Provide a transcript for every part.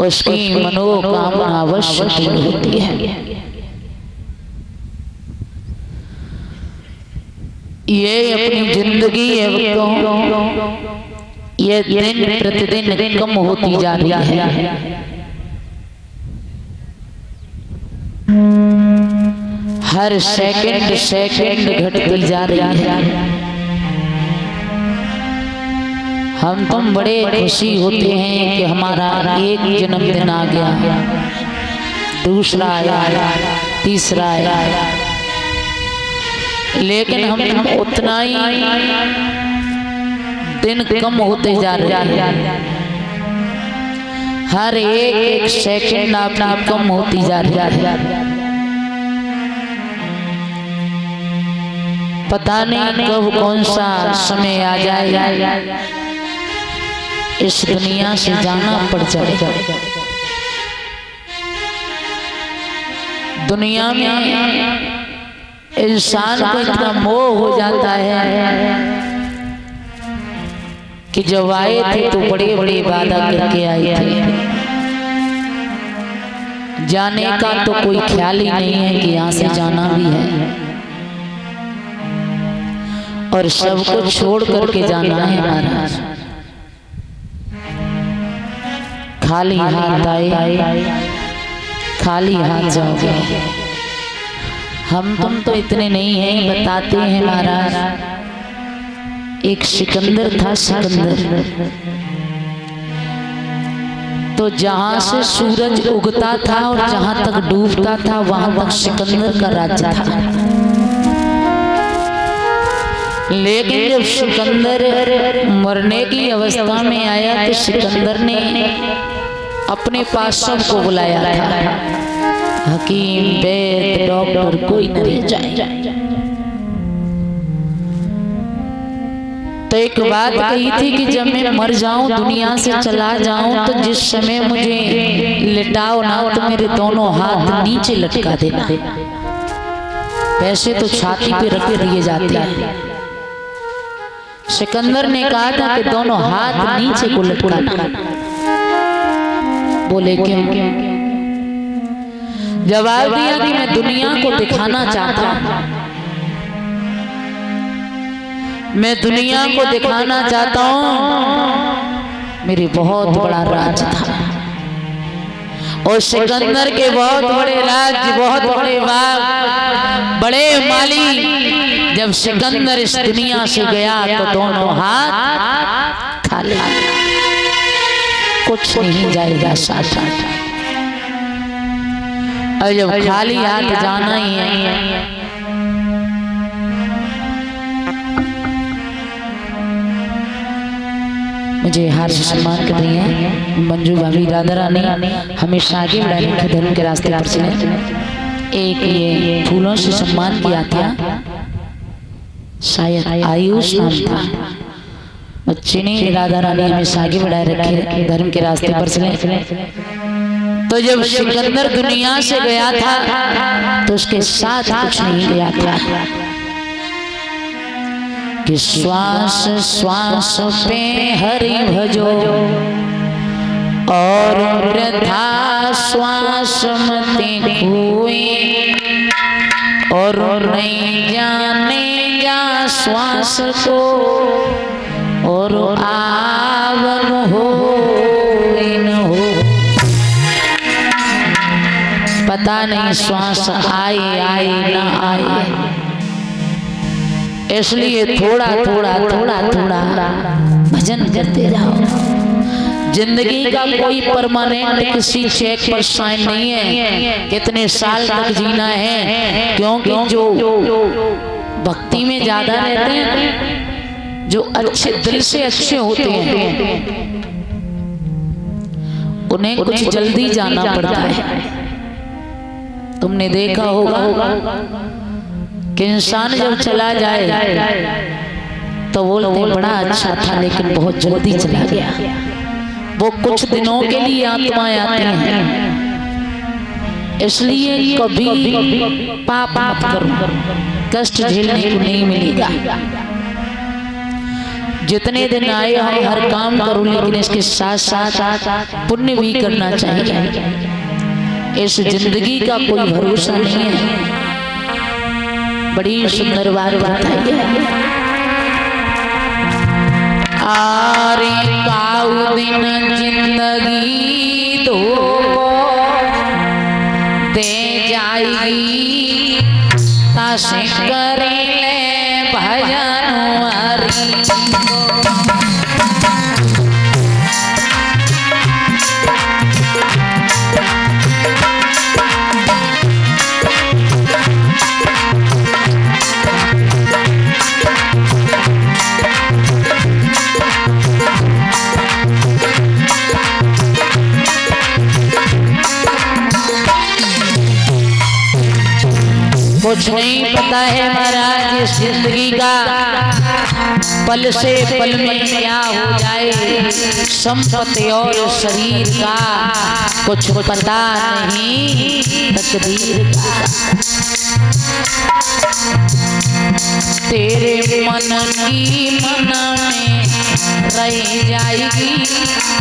उसकी मनोकामना अवश्य पूर्ण होती है। ये अपनी जिंदगी ये दिन प्रतिदिन कम होती जा रही है। हर सेकंड घटती जा रही है। हम तुम बड़े खुशी होते हैं कि हमारा एक जन्मदिन आ गया, दूसरा आया, तीसरा आया, लेकिन हम तुम उतना ही दिन कम होते जा रहे हैं। हर एक सेकंड अपना कम होती जा रही है। पता नहीं कब कौन सा समय आ जाए इस दुनिया से जाना पड़ जाएगा। दुनिया में इंसान को इतना मोह हो जाता है कि जब आए थे तो बड़े बड़े वादा करके आए थे, जाने का तो कोई ख्याल ही नहीं है कि यहाँ से जाना भी है और सबको छोड़ करके जाना है महाराज। खाली हाथ आए, खाली हाथ जाओगे। हम तुम तो इतने नहीं हैं, बताते हैं महाराज। एक सिकंदर था, सिकंदर तो जहां से सूरज उगता था और जहां तक डूबता था वहां तक सिकंदर का राज्य था। लेकिन जब सिकंदर मरने की अवस्था में आया तो सिकंदर ने अपने पास सबको बुलाया था, हकीम, वैद्य, डॉक्टर, कोई न रह जाए। तो एक बात कही थी कि जब मैं मर जाऊं, दुनिया से चला जाऊं, तो जिस समय मुझे लिटाओ ना तो मेरे दोनों हाथ नीचे लटका देना। वैसे तो छाती पे रख दिए जाते हैं। सिकंदर ने कहा था कि दोनों हाथ नीचे को लटकाना। बोले क्यों? जवाब दिया कि मैं दुनिया को दिखाना चाहता हूं, मैं दुनिया को दिखाना चाहता हूं मेरी बहुत बड़ा राज्य था। और सिकंदर के बहुत बड़े राज्य, बहुत बड़े बाग, बड़े माली। जब सिकंदर इस दुनिया से गया तो दोनों हाथ खाली, कुछ नहीं जाएगा साथ। और जब खाली हाथ जाना ही है, मुझे हार से सम्मान कर रही है मंजू भाभी, राधा रानी हमेशा आगे बढ़ाने के धर्म के रास्ते पर चले। एक ये फूलों से सम्मान किया था, शायद आयुष नाम था बच्चे ने। राधा रानी हमेशा आगे बढ़ाए रखे धर्म के रास्ते पर चले। तो जब सिकंदर दुनिया से गया था तो उसके साथ कुछ नहीं गया था कि श्वास श्वास पे हरि भजो और वृथा श्वास मते खोए, और नहीं जाने जा श्वास को और आवन हो न हो। पता नहीं श्वास आए आए ना आए, इसलिए थोड़ा थोड़ा थोड़ा थोड़ा भजन करते जाओ। जिंदगी का कोई परमानेंट किसी चेक पर साइन नहीं है कितने साल तक जीना है, क्योंकि जो भक्ति में ज्यादा रहते हैं, जो अच्छे दिल से अच्छे होते हैं, उन्हें कुछ जल्दी जाना पड़ता है। तुमने देखा होगा कि इंसान जब चला जाए तो बोलते बड़ा अच्छा था लेकिन बहुत जल्दी चला गया। वो कुछ दिनों के लिए आत्माएं आती हैं, इसलिए कभी पाप मत करो, कष्ट झेलने को नहीं मिलेगा। जितने दिन आए हम हर काम करो, लेकिन इसके साथ साथ पुण्य भी करना चाहिए। इस जिंदगी का कोई भरोसा नहीं है। बड़ी सुंदर बात बताई है। आरे काऊ दिन जिंदगी दो दे जाएगी, तासे करे ले भजन हरि। कुछ नहीं पता है महाराज इस जिंदगी का पल से पल में क्या हो जाए। संपत्ति और शरीर का कुछ पता नहीं, तकदीर का। तेरे मन की मन में रह जाएगी,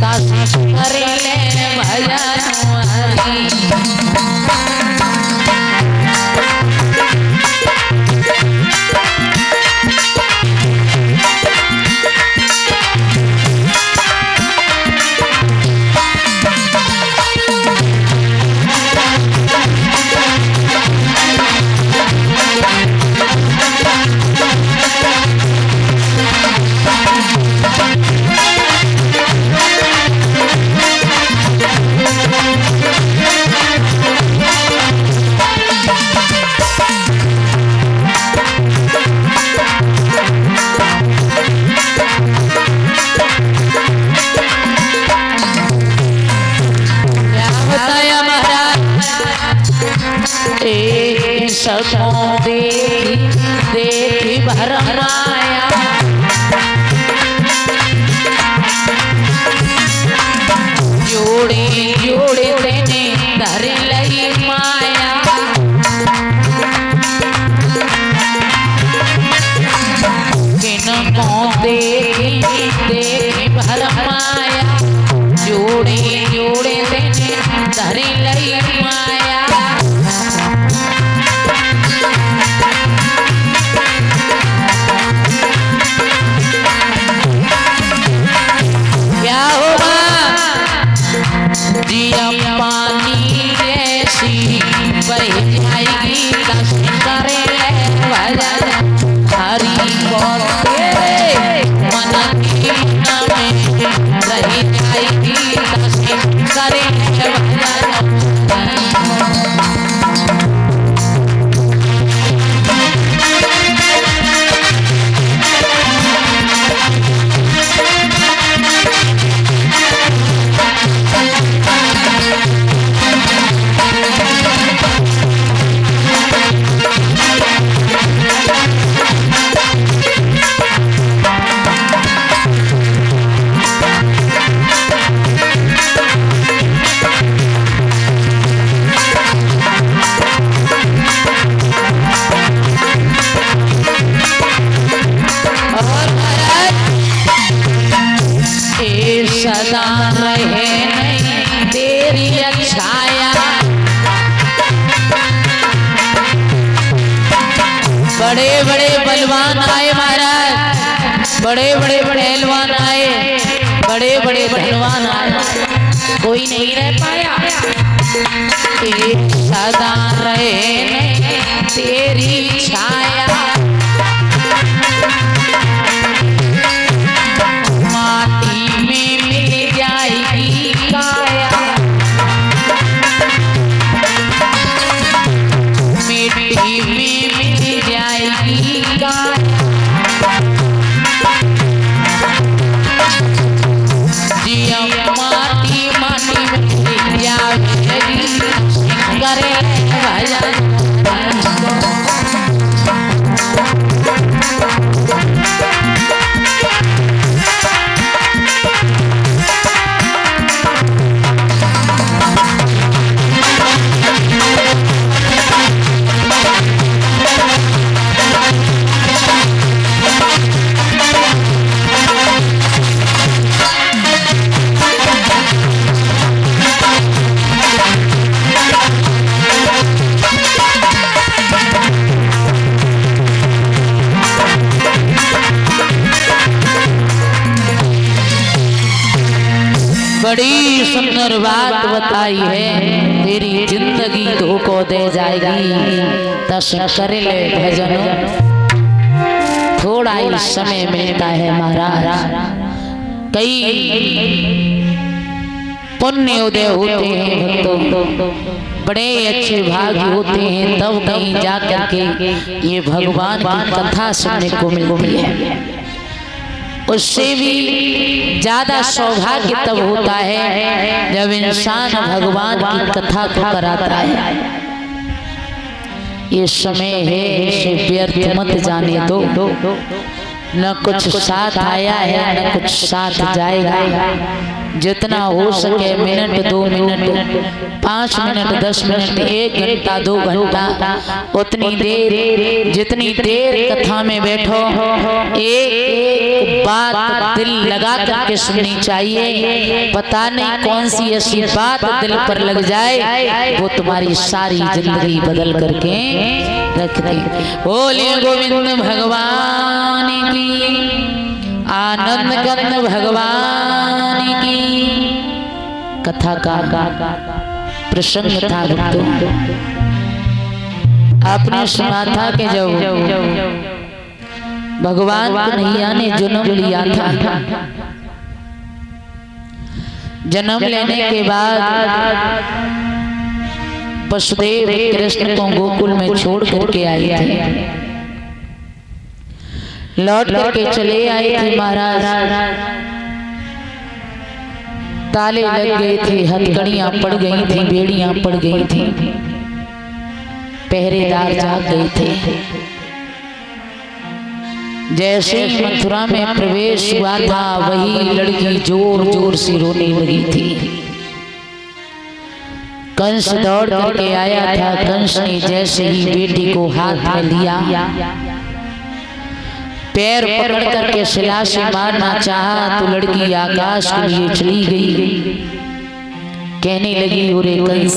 ताश कर ले भजन हरि। सबों देखी भरमाया, जोड़े जोड़े तेने धर लई माया। किनको देखी भरमाया, जोड़े जोड़े तेने धर लई माया। पानी जैसी बह जाएगी, दस करे भजन हरि को। तेरे मन की में रह जाएगी, दस करे भजन। सदा रहे नहीं तेरी अच्छाया, बड़े बड़े बलवान आए महाराज, बड़े बड़े पहलवान आए, बड़े बड़े पहलवान आए, कोई नहीं रह पाया। सदा रहे नहीं तेरी छाया, बड़ी सुंदर बात बताई है, तेरी जिंदगी धोखो दे जाएगी। तस कर ले भजन, थोड़ा ही समय मिलता है महाराज। कई पुण्य उदय होते हैं भक्तों, बड़े अच्छे भाग्य होते हैं, तब कहीं जाकर के ये भगवान की कथा सुनने को मिलती है। उससे भी ज्यादा सौभाग्य तब होता है जब इंसान भगवान की कथा को कराता है। ये समय है, इसे व्यर्थ मत जाने दो। न कुछ साथ आया है न कुछ साथ जाएगा। जितना हो सके मिनट 2 मिनट 5 मिनट 10 मिनट 1 घंटा 2 घंटा उतनी देर जितनी देर कथा में बैठो, एक बात दिल लगा करके सुननी चाहिए। पता नहीं कौन सी ऐसी बात दिल पर लग जाए वो तुम्हारी सारी जिंदगी बदल करके रख दे। बोलिए गोविंद भगवान की, आनंद कंद भगवान की। कथा का प्रसंग था भक्तों, आपने सुना था कि जब भगवान कन्हैया ने जन्म लिया था, जन्म लेने के बाद वसुदेव कृष्ण को गोकुल में छोड़ करके आए थे, लौट करके चले आए थे महाराज। ताले लग गए थे, हथकड़ियां पड़ गई थी, बेड़ियां पड़ गई थी, पहरेदार जाग गए थे। जैसे ही मथुरा में प्रवेश हुआ था, वही लड़की जोर जोर से रोने लगी थी। कंस दौड़ करके आया था, कंस ने जैसे ही बेटी को हाथ में लिया, पैर पकड़ करके शिला से मारना चाहा तो लड़की आकाश के लिए चली गई। कहने लगी, ओरे कंस,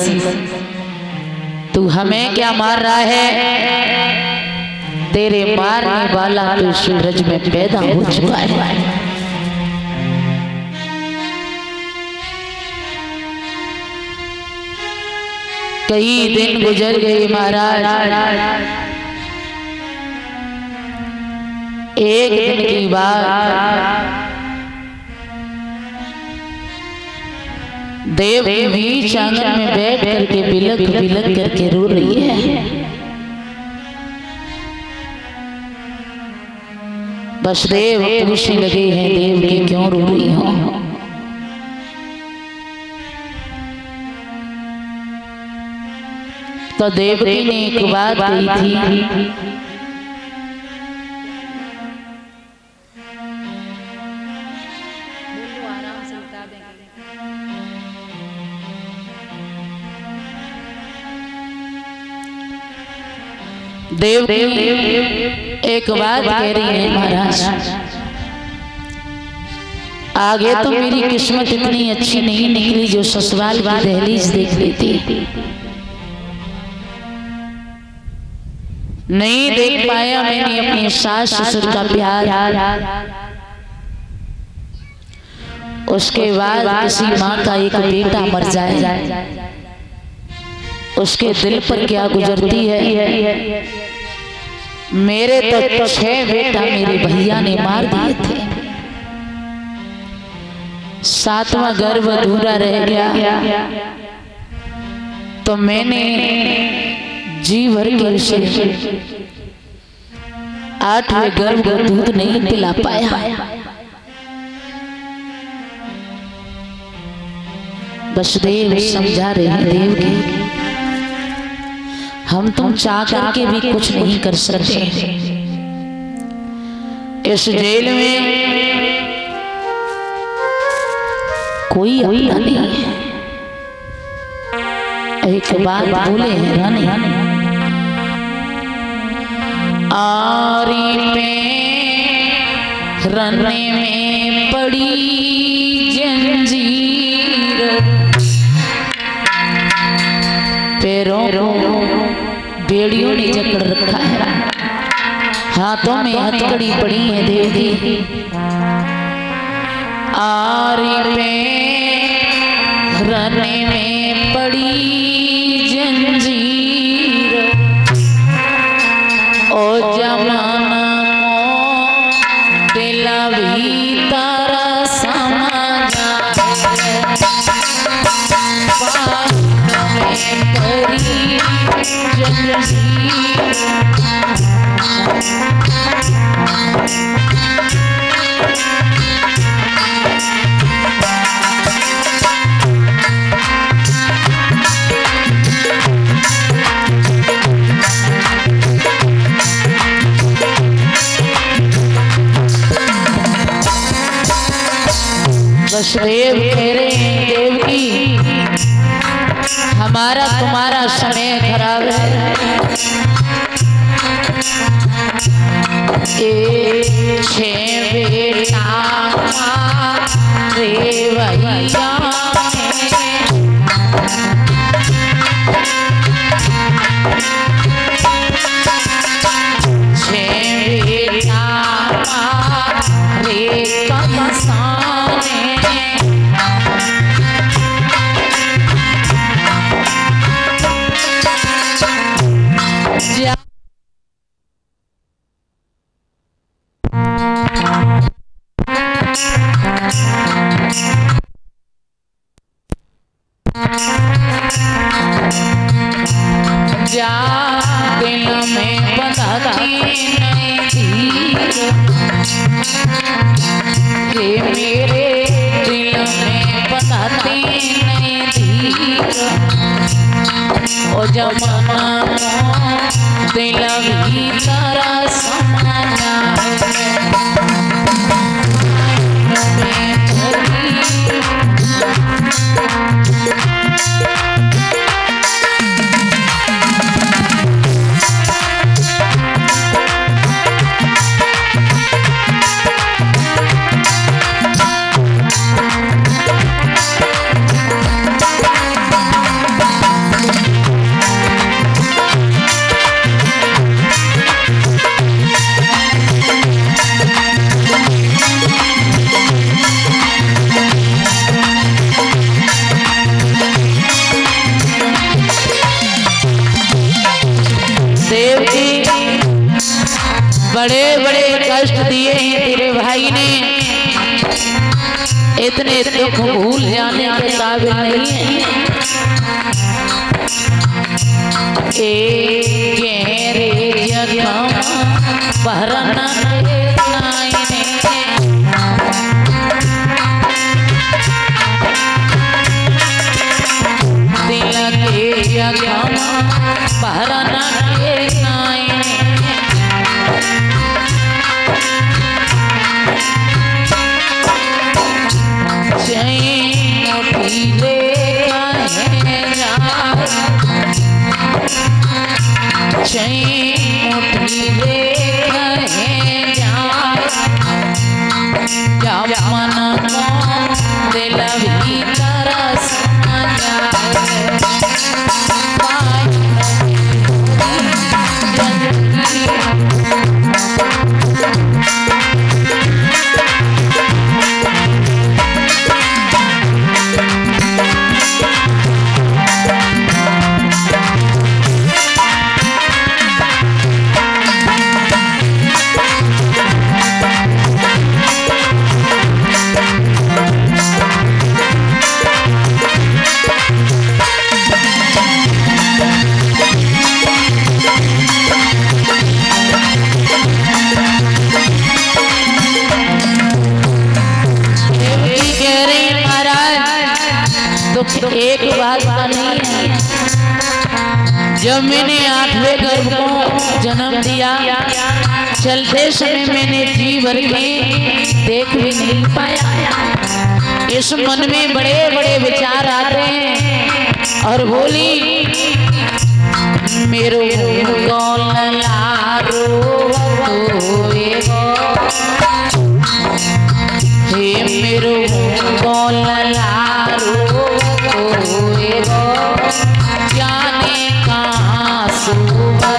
तू हमें क्या मार रहा है? तेरे मारने वाला तो सूरज में पैदा हो चुका है। कई दिन गुजर गए महाराज। एक दिन की बात, देव बीच आंगन में बैठ करके बिलक बिलक करके रो रही है। वसुदेव पूछने लगे हैं, देव की क्यों रो रही हो? तो देवकी ने एक बात कही थी, देव एक बात कह रही है महाराज, आगे तो मेरी किस्मत इतनी अच्छी नहीं निकली जो ससुराल की दहलीज देख लेती, नहीं देख पाया मैंने अपने सास ससुर का प्यार। उसके बाद किसी माँ का एक बेटा मर जाए, उसके दिल पर क्या गुजरती है। मेरे तो 6 बेटा मेरे भैया ने मार दिए थे, 7वां गर्भ अधूरा रह गया तो मैंने जी भर के उसे 8वें गर्भ को दूध नहीं पिला पाया। वसुदेव समझा रहे हैं, देव की हम तुम चाह करके भी कुछ नहीं कर सकते। इस जेल में कोई अपना नहीं है। एक बात बोले हैं रानी, आरी पे रन्ने में पड़ी जंजीर, पैरों बेड़ियों ने जकड़ रखा है, हाथों में हथकड़ी पड़ी है देव की। आरी पे वसुदेव कह रहे हैं देवकी हमारा तुम्हारा समय खराब है। छह बेटा रे भैया दिल में बताती नहीं थी ये मेरे दिल में बताती नहीं थी ओ जमाना दिल भी तारा समाना बड़े बड़े कष्ट दिए हैं तेरे भाई ने, इतने दुख भूल जाने के काबिल नहीं है। रे जगम पहरना दिल के जगम पहरना दिल भी तरस एक बात का नहीं है। जब मैंने 8वें गर्भ को जन्म दिया, चलते समय मैंने जी भर के देख भी नहीं पाया। इस मन में बड़े बड़े विचार आते हैं और बोली मेरो जाने कहाँ सुबह